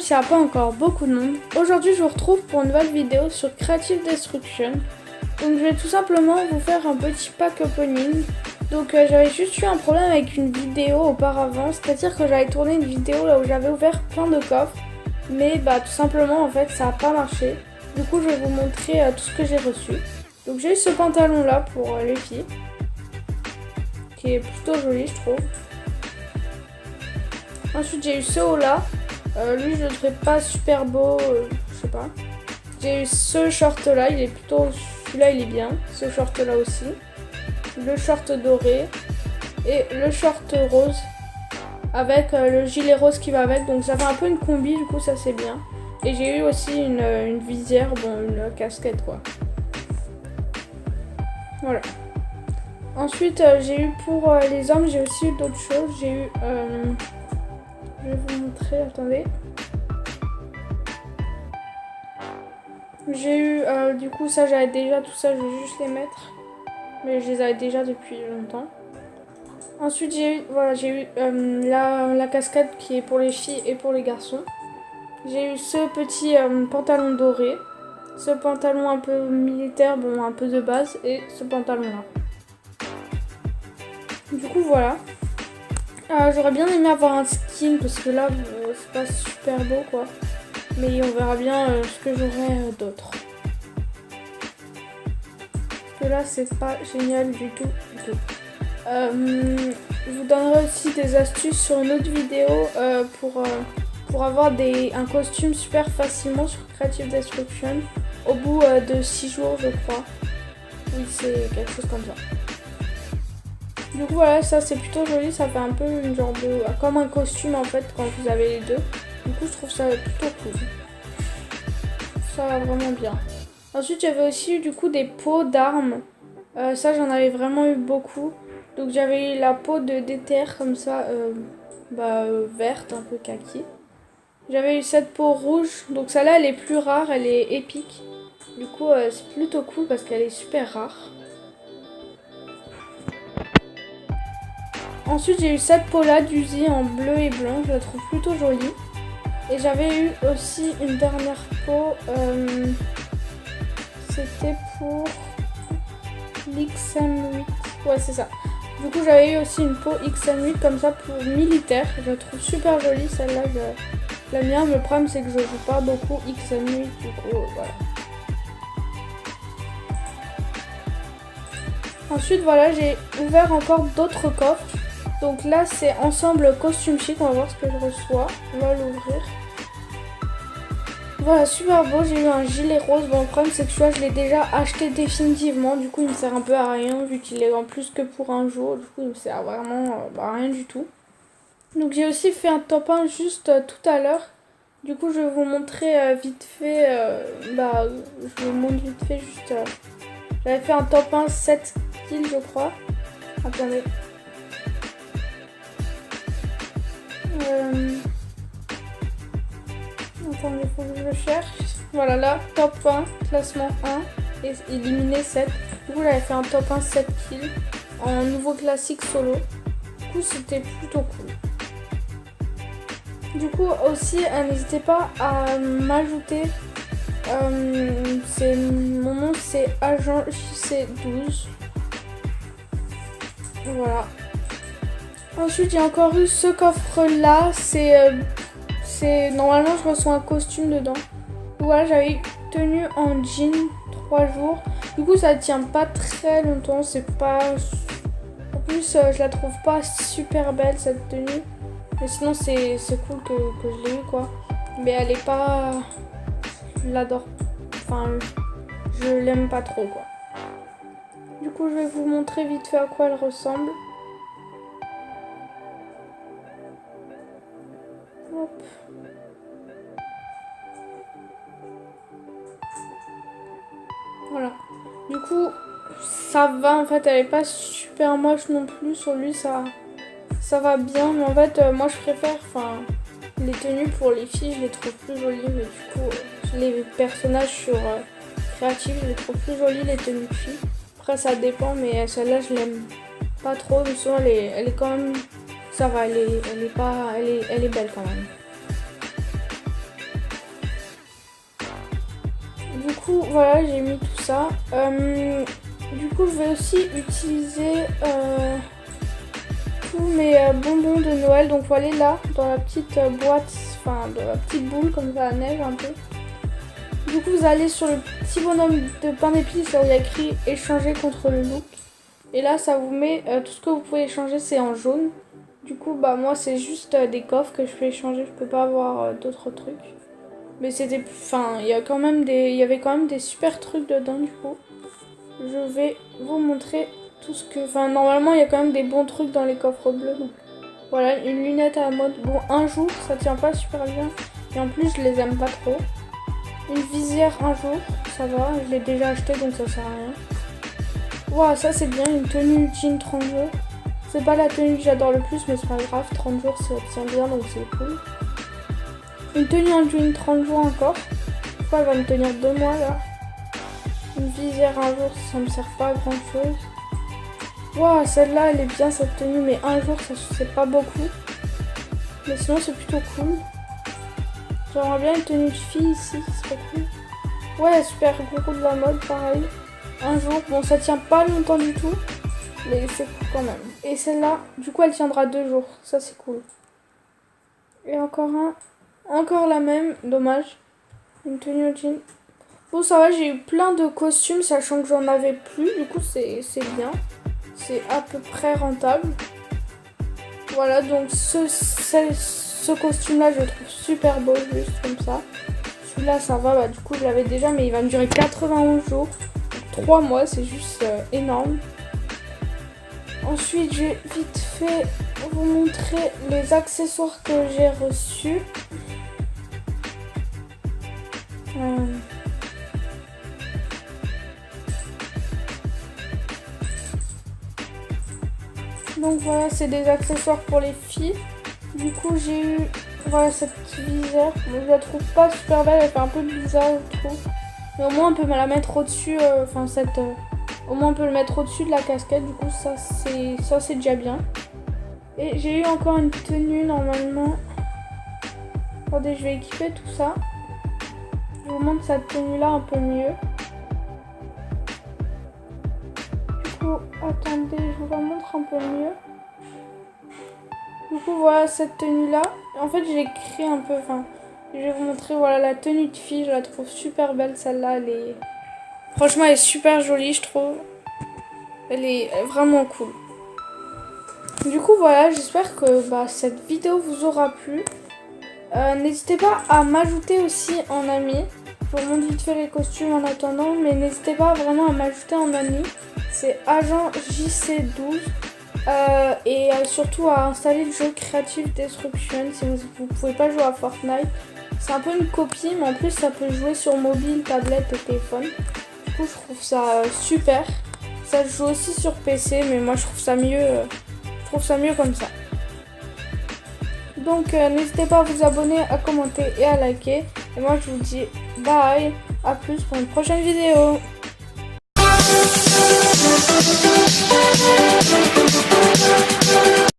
s'il n'y a pas encore beaucoup de monde. Aujourd'hui je vous retrouve pour une nouvelle vidéo sur Creative Destruction. Donc je vais tout simplement vous faire un petit pack opening. Donc j'avais juste eu un problème avec une vidéo auparavant, c'est-à-dire que j'avais tourné une vidéo là où j'avais ouvert plein de coffres. Mais bah tout simplement en fait ça n'a pas marché. Du coup je vais vous montrer tout ce que j'ai reçu. Donc j'ai eu ce pantalon là pour les filles, qui est plutôt joli je trouve. Ensuite j'ai eu ce haut là. Lui je le trouvais pas super beau, je sais pas. J'ai eu ce short là, il est plutôt, celui-là il est bien. Ce short là aussi. Le short doré. Et le short rose. Avec le gilet rose qui va avec. Donc ça fait un peu une combi, du coup ça c'est bien. Et j'ai eu aussi une visière, bon une casquette quoi. Voilà. Ensuite j'ai eu pour les hommes, j'ai aussi eu d'autres choses. J'ai eu... je vais vous montrer, attendez. J'ai eu, du coup ça j'avais déjà tout ça, je vais juste les mettre. Mais je les avais déjà depuis longtemps. Ensuite j'ai eu, voilà, j'ai eu la casquette qui est pour les filles et pour les garçons. J'ai eu ce petit pantalon doré. Ce pantalon un peu militaire, bon un peu de base. Et ce pantalon là. Du coup voilà. J'aurais bien aimé avoir un skin parce que là c'est pas super beau quoi. Mais on verra bien ce que j'aurai d'autre. Parce que là c'est pas génial du tout. Je vous donnerai aussi des astuces sur une autre vidéo pour avoir un costume super facilement sur Creative Destruction au bout de 6 jours je crois. Oui c'est quelque chose comme ça. Du coup voilà, ça c'est plutôt joli, ça fait un peu une genre de... comme un costume en fait quand vous avez les deux. Du coup je trouve ça plutôt cool. Je trouve ça vraiment bien. Ensuite j'avais aussi eu du coup des pots d'armes. Ça j'en avais vraiment eu beaucoup. Donc j'avais eu la peau de d'éther comme ça, verte, un peu kaki. J'avais eu cette peau rouge, donc celle-là elle est plus rare, elle est épique. Du coup c'est plutôt cool parce qu'elle est super rare. Ensuite j'ai eu cette peau là d'Uzi en bleu et blanc, je la trouve plutôt jolie. Et j'avais eu aussi une dernière peau, c'était pour l'XM8, ouais c'est ça. Du coup j'avais eu aussi une peau XM8 comme ça pour militaire, je la trouve super jolie celle-là, je l'aime bien. Le problème c'est que je joue pas beaucoup XM8, du coup voilà. Ensuite voilà, j'ai ouvert encore d'autres coffres. Donc là c'est ensemble costume chic, on va voir ce que je reçois. On va l'ouvrir. Voilà, super beau, j'ai eu un gilet rose. Bon le problème c'est que celui-là je l'ai déjà acheté définitivement. Du coup il me sert un peu à rien vu qu'il est en plus que pour un jour. Du coup il me sert vraiment à rien du tout. Donc j'ai aussi fait un top 1 juste tout à l'heure. Du coup je vais vous montrer vite fait. Je vous montre vite fait juste... J'avais fait un top 1 7 kills je crois. Attendez. Attendez, il faut que je le cherche. Voilà, là, top 1, classement 1 et éliminé 7. Du coup, j'avais fait un top 1 7 kills en nouveau classique solo. Du coup, c'était plutôt cool. Du coup, aussi, n'hésitez pas à m'ajouter. Mon nom, c'est Agent JC12. Voilà. Ensuite, j'ai encore eu ce coffre-là. Normalement, je reçois un costume dedans. Voilà, j'avais eu tenue en jean 3 jours. Du coup, ça tient pas très longtemps. C'est pas... En plus, je la trouve pas super belle, cette tenue. Mais sinon, c'est cool que je l'ai eu, quoi. Mais elle est pas... Je l'adore. Enfin, je l'aime pas trop, quoi. Du coup, je vais vous montrer vite fait à quoi elle ressemble. Hop. Voilà. Du coup, ça va en fait, elle est pas super moche non plus. Sur lui, ça va bien. Mais en fait, moi je préfère, les tenues pour les filles, je les trouve plus jolies. Mais du coup, les personnages sur Creative, je les trouve plus jolies les tenues de filles. Après, ça dépend, mais celle-là, je l'aime pas trop. Mais souvent, elle est quand même, ça va, elle est belle quand même. coup, voilà, j'ai mis tout ça. Du coup, je vais aussi utiliser tous mes bonbons de Noël. Donc, voilà, là, dans la petite boîte, enfin, dans la petite boule, comme ça, la neige un peu. Du coup, vous allez sur le petit bonhomme de pain d'épices, là où il y a écrit « Échanger contre le look ». Et là, ça vous met tout ce que vous pouvez échanger, c'est en jaune. Du coup, bah moi, c'est juste des coffres que je peux échanger. Je peux pas avoir d'autres trucs. Mais c'était, enfin, il y avait quand même des super trucs dedans. Du coup, je vais vous montrer tout ce que, enfin, normalement, il y a quand même des bons trucs dans les coffres bleus. Donc, voilà, une lunette à la mode. Bon, un jour, ça tient pas super bien. Et en plus, je les aime pas trop. Une visière un jour, ça va. Je l'ai déjà acheté, donc ça sert à rien. Waouh, ça c'est bien, une tenue jean 30 jours. C'est pas la tenue que j'adore le plus, mais c'est pas grave, 30 jours ça tient bien, donc c'est cool. Une tenue en jean 30 jours encore. Je crois qu'elle va me tenir 2 mois là. Une visière un jour, ça me sert pas à grand chose. Waouh, celle-là elle est bien cette tenue, mais un jour ça c'est pas beaucoup. Mais sinon c'est plutôt cool. J'aimerais bien une tenue de fille ici, c'est pas cool. Ouais, super gros de la mode, pareil. Un jour, bon ça tient pas longtemps du tout, mais c'est cool quand même. Et celle-là, du coup elle tiendra 2 jours, ça c'est cool. Et encore encore la même, dommage. Une tenue au jean. Bon ça va, j'ai eu plein de costumes, sachant que j'en avais plus, du coup c'est bien. C'est à peu près rentable. Voilà, donc ce costume-là, je le trouve super beau, juste comme ça. Celui-là, ça va, bah, du coup, je l'avais déjà, mais il va me durer 91 jours. 3 mois, c'est juste énorme. Ensuite, je vais vite fait vous montrer les accessoires que j'ai reçus. Donc voilà, c'est des accessoires pour les filles. Du coup, j'ai eu voilà cette visière. Bon, je la trouve pas super belle, elle fait un peu bizarre, je trouve. Mais au moins, on peut me la mettre au-dessus. Au moins, on peut le mettre au-dessus de la casquette. Du coup, ça c'est déjà bien. Et j'ai eu encore une tenue normalement. Attendez, je vais équiper tout ça. Je vous montre cette tenue-là un peu mieux. Du coup, attendez, je vous la montre un peu mieux. Du coup, voilà cette tenue-là. En fait, j'ai créé un peu, je vais vous montrer, voilà, la tenue de fille. Je la trouve super belle, celle-là. Franchement, elle est super jolie, je trouve. Elle est vraiment cool. Du coup, voilà, j'espère que cette vidéo vous aura plu. N'hésitez pas à m'ajouter aussi en ami. Je vous montre vite fait les costumes en attendant, mais n'hésitez pas vraiment à m'ajouter en ami. C'est agent JC12. Et surtout à installer le jeu Creative Destruction si vous ne pouvez pas jouer à Fortnite. C'est un peu une copie, mais en plus ça peut jouer sur mobile, tablette et téléphone. Du coup, je trouve ça super. Ça se joue aussi sur PC, mais moi je trouve ça mieux comme ça. Donc n'hésitez pas à vous abonner, à commenter et à liker. Et moi je vous dis bye, à plus pour une prochaine vidéo.